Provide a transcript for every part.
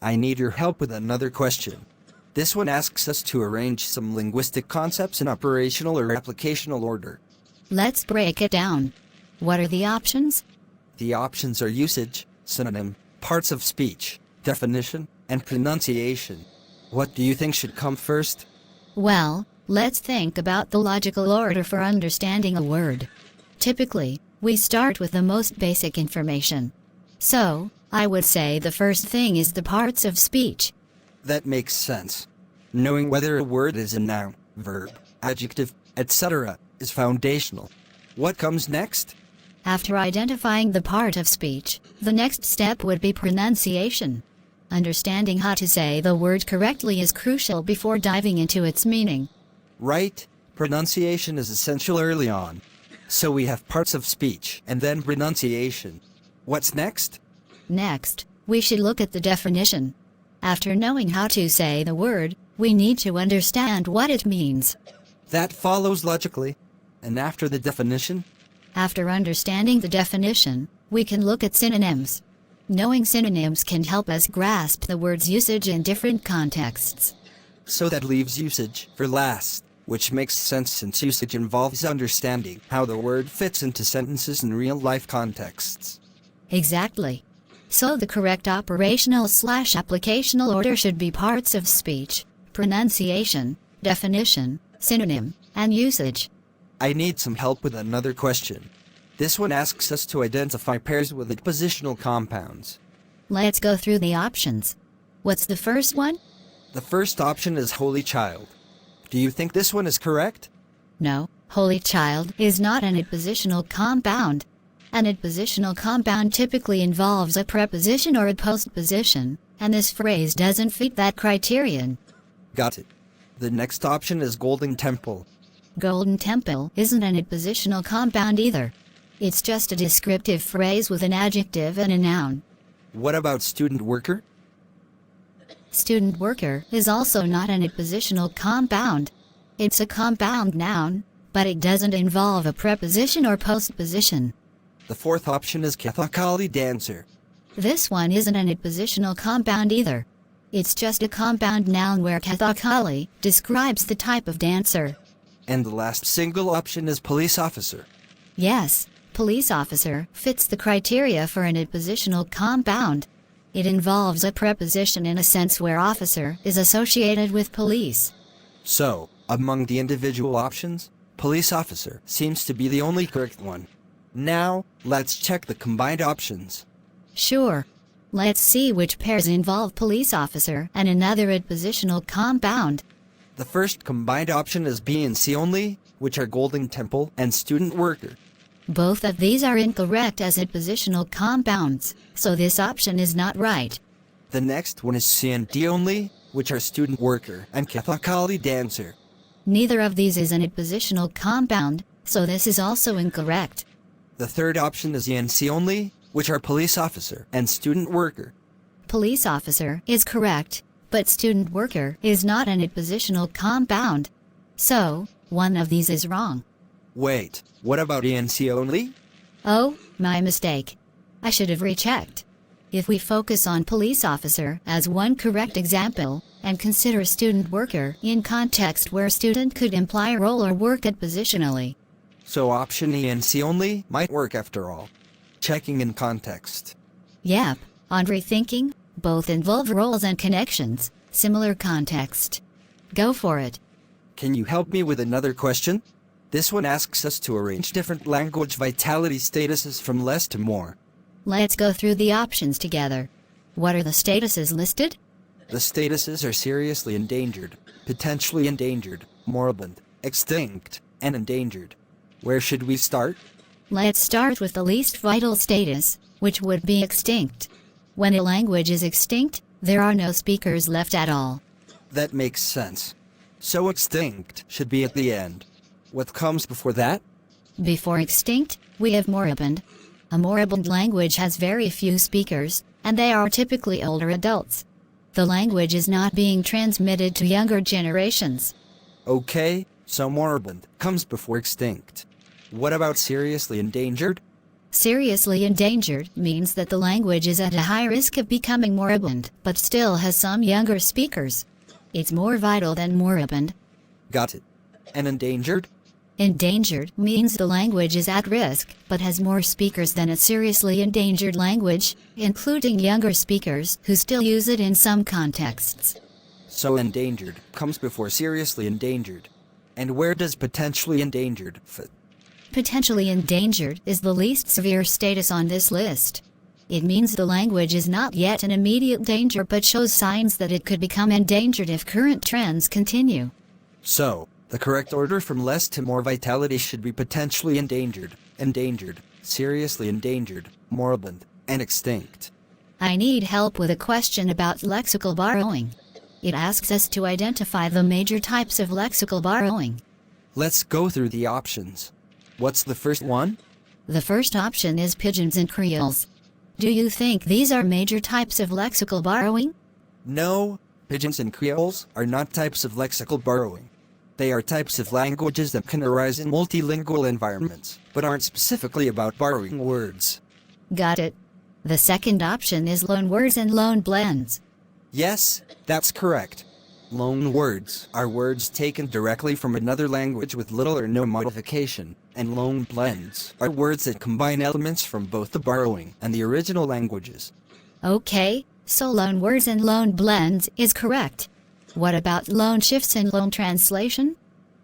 I need your help with another question. This one asks us to arrange some linguistic concepts in operational or applicational order. Let's break it down. What are the options? The options are usage, synonym, parts of speech, definition, and pronunciation. What do you think should come first? Well, let's think about the logical order for understanding a word. Typically, we start with the most basic information. So, I would say the first thing is the parts of speech. That makes sense. Knowing whether a word is a noun, verb, adjective, etc., is foundational. What comes next? After identifying the part of speech, the next step would be pronunciation. Understanding how to say the word correctly is crucial before diving into its meaning. Right, pronunciation is essential early on. So we have parts of speech and then pronunciation. What's next? Next, we should look at the definition. After knowing how to say the word, we need to understand what it means. That follows logically. And after the definition? After understanding the definition, we can look at synonyms. Knowing synonyms can help us grasp the word's usage in different contexts. So that leaves usage for last, which makes sense since usage involves understanding how the word fits into sentences in real-life contexts. Exactly. So the correct operational/applicational order should be parts of speech, pronunciation, definition, synonym, and usage. I need some help with another question. This one asks us to identify pairs with adpositional compounds. Let's go through the options. What's the first one? The first option is Holy Child. Do you think this one is correct? No, Holy Child is not an adpositional compound. An adpositional compound typically involves a preposition or a postposition, and this phrase doesn't fit that criterion. Got it. The next option is Golden Temple. Golden Temple isn't an adpositional compound either. It's just a descriptive phrase with an adjective and a noun. What about Student Worker? Student worker is also not an adpositional compound. It's a compound noun, but it doesn't involve a preposition or postposition. The fourth option is Kathakali Dancer. This one isn't an adpositional compound either. It's just a compound noun where Kathakali describes the type of dancer. And the last single option is Police Officer. Yes, police officer fits the criteria for an adpositional compound. It involves a preposition in a sense where officer is associated with police. So, among the individual options, Police Officer seems to be the only correct one. Now, let's check the combined options. Sure. Let's see which pairs involve police officer and another adpositional compound. The first combined option is B and C only, which are Golden Temple and Student Worker. Both of these are incorrect as adpositional compounds, so this option is not right. The next one is C and D only, which are Student Worker and Kathakali Dancer. Neither of these is an adpositional compound, so this is also incorrect. The third option is E and C only, which are Police Officer and Student Worker. Police officer is correct, but student worker is not an adpositional compound. So, one of these is wrong. Wait, what about E and C only? Oh, my mistake. I should have rechecked. If we focus on police officer as one correct example, and consider student worker in context where student could imply role or work adpositionally. So option E and C only might work after all. Checking in context. Yep, on rethinking, both involve roles and connections, similar context. Go for it. Can you help me with another question? This one asks us to arrange different language vitality statuses from less to more. Let's go through the options together. What are the statuses listed? The statuses are seriously endangered, potentially endangered, moribund, extinct, and endangered. Where should we start? Let's start with the least vital status, which would be extinct. When a language is extinct, there are no speakers left at all. That makes sense. So extinct should be at the end. What comes before that? Before extinct, we have moribund. A moribund language has very few speakers, and they are typically older adults. The language is not being transmitted to younger generations. Okay, so moribund comes before extinct. What about seriously endangered? Seriously endangered means that the language is at a high risk of becoming moribund, but still has some younger speakers. It's more vital than moribund. Got it. And endangered? Endangered means the language is at risk, but has more speakers than a seriously endangered language, including younger speakers who still use it in some contexts. So endangered comes before seriously endangered. And where does potentially endangered fit? Potentially endangered is the least severe status on this list. It means the language is not yet in immediate danger but shows signs that it could become endangered if current trends continue. So, the correct order from less to more vitality should be potentially endangered, seriously endangered, moribund, and extinct. I need help with a question about lexical borrowing. It asks us to identify the major types of lexical borrowing. Let's go through the options. What's the first one? The first option is pidgins and creoles. Do you think these are major types of lexical borrowing? No, pidgins and creoles are not types of lexical borrowing. They are types of languages that can arise in multilingual environments, but aren't specifically about borrowing words. Got it. The second option is loanwords and loan blends. Yes, that's correct. Loan words are words taken directly from another language with little or no modification, and loan blends are words that combine elements from both the borrowing and the original languages. Okay, so loanwords and loan blends is correct. What about loan shifts and loan translation?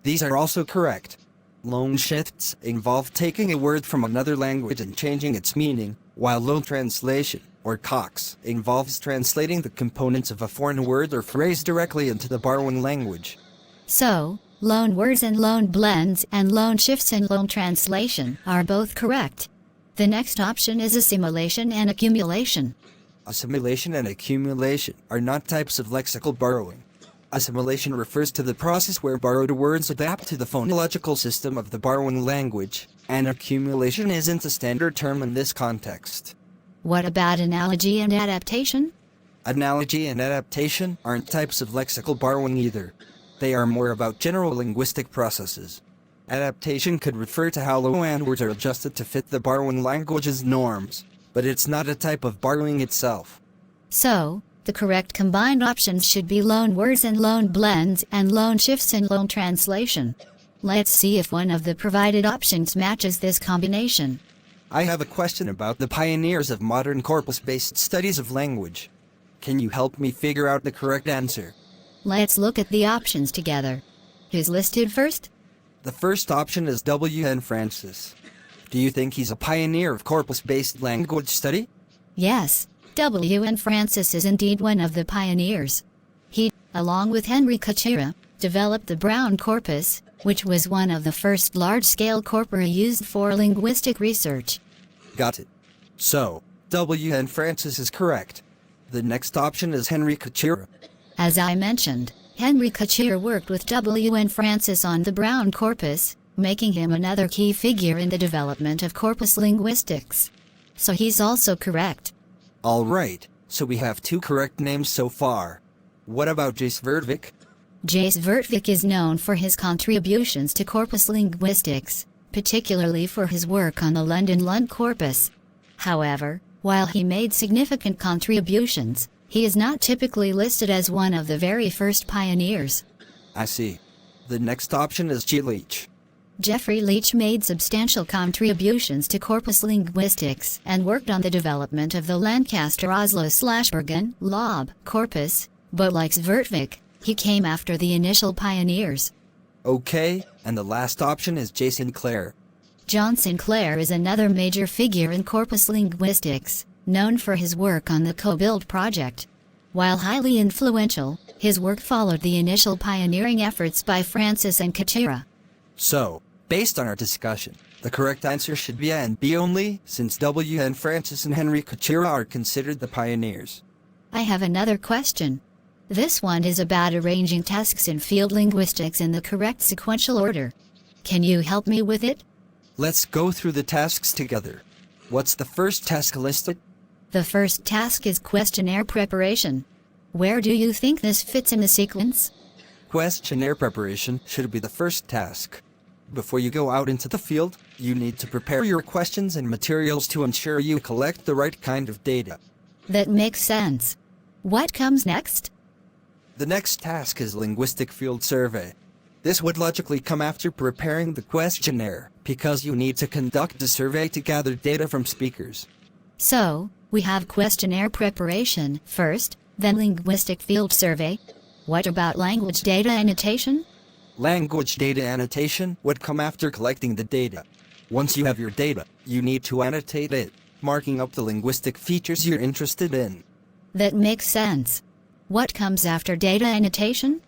These are also correct. Loan shifts involve taking a word from another language and changing its meaning, while loan translation, or COX, involves translating the components of a foreign word or phrase directly into the borrowing language. So, loanwords and loan blends and loan shifts and loan translation are both correct. The next option is assimilation and accumulation. Assimilation and accumulation are not types of lexical borrowing. Assimilation refers to the process where borrowed words adapt to the phonological system of the borrowing language, and accumulation isn't a standard term in this context. What about analogy and adaptation? Analogy and adaptation aren't types of lexical borrowing either. They are more about general linguistic processes. Adaptation could refer to how loan words are adjusted to fit the borrowing language's norms, but it's not a type of borrowing itself. So, the correct combined options should be loanwords and loan blends and loan shifts and loan translation. Let's see if one of the provided options matches this combination. I have a question about the pioneers of modern corpus-based studies of language. Can you help me figure out the correct answer? Let's look at the options together. Who's listed first? The first option is W.N. Francis. Do you think he's a pioneer of corpus-based language study? Yes, W.N. Francis is indeed one of the pioneers. He, along with Henry Kuchera, developed the Brown corpus, which was one of the first large-scale corpora used for linguistic research. Got it. So, W.N. Francis is correct. The next option is Henry Kuchera. As I mentioned, Henry Kuchera worked with W.N. Francis on the Brown corpus, making him another key figure in the development of corpus linguistics. So he's also correct. All right, so we have two correct names so far. What about Jace Vertvik? Jace Vertvik is known for his contributions to corpus linguistics, particularly for his work on the London Lund corpus. However, while he made significant contributions, he is not typically listed as one of the very first pioneers. I see. The next option is G. Leach. Geoffrey Leach made substantial contributions to corpus linguistics and worked on the development of the Lancaster-Oslo/Bergen (LOB) corpus, but like Vertvik, he came after the initial pioneers. Okay, and the last option is J. Sinclair. John Sinclair is another major figure in corpus linguistics, known for his work on the CoBuild project. While highly influential, his work followed the initial pioneering efforts by Francis and Kuchera. So, based on our discussion, the correct answer should be A and B only, since W.N. Francis and Henry Kuchera are considered the pioneers. I have another question. This one is about arranging tasks in field linguistics in the correct sequential order. Can you help me with it? Let's go through the tasks together. What's the first task listed? The first task is questionnaire preparation. Where do you think this fits in the sequence? Questionnaire preparation should be the first task. Before you go out into the field, you need to prepare your questions and materials to ensure you collect the right kind of data. That makes sense. What comes next? The next task is linguistic field survey. This would logically come after preparing the questionnaire, because you need to conduct a survey to gather data from speakers. So, we have questionnaire preparation first, then linguistic field survey. What about language data annotation? Language data annotation would come after collecting the data. Once you have your data, you need to annotate it, marking up the linguistic features you're interested in. That makes sense. What comes after data annotation?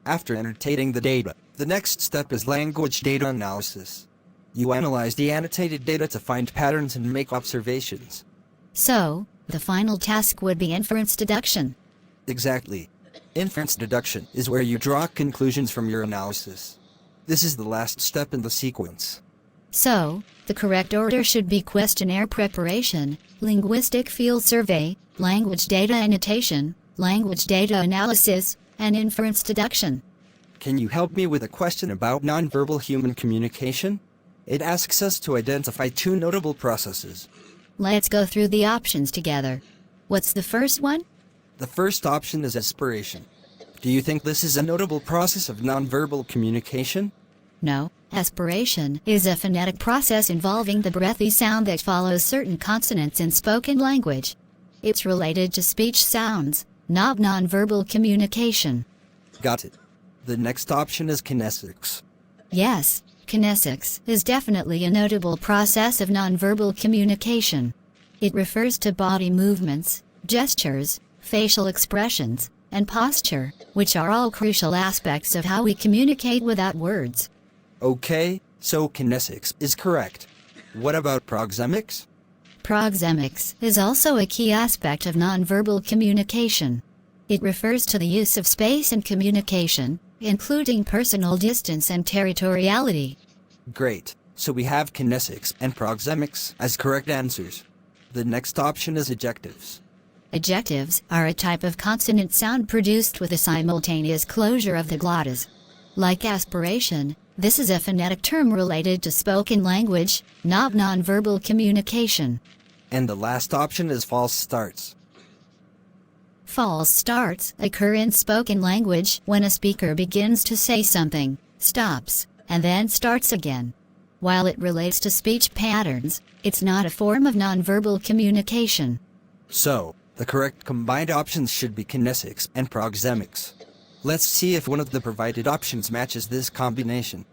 After annotating the data, the next step is language data analysis. You analyze the annotated data to find patterns and make observations. So, the final task would be inference deduction. Exactly. Inference deduction is where you draw conclusions from your analysis. This is the last step in the sequence. So, the correct order should be questionnaire preparation, linguistic field survey, language data annotation, language data analysis, and inference deduction. Can you help me with a question about nonverbal human communication? It asks us to identify two notable processes. Let's go through the options together. What's the first one? The first option is aspiration. Do you think this is a notable process of nonverbal communication? No. Aspiration is a phonetic process involving the breathy sound that follows certain consonants in spoken language. It's related to speech sounds, not nonverbal communication. Got it. The next option is kinesics. Yes, kinesics is definitely a notable process of nonverbal communication. It refers to body movements, gestures, facial expressions, and posture, which are all crucial aspects of how we communicate without words. Okay, so kinesics is correct. What about proxemics? Proxemics is also a key aspect of nonverbal communication. It refers to the use of space in communication, including personal distance and territoriality. Great, so we have kinesics and proxemics as correct answers. The next option is ejectives. Ejectives are a type of consonant sound produced with a simultaneous closure of the glottis. Like aspiration, this is a phonetic term related to spoken language, not nonverbal communication. And the last option is false starts. False starts occur in spoken language when a speaker begins to say something, stops, and then starts again. While it relates to speech patterns, it's not a form of nonverbal communication. So, the correct combined options should be kinesics and proxemics. Let's see if one of the provided options matches this combination.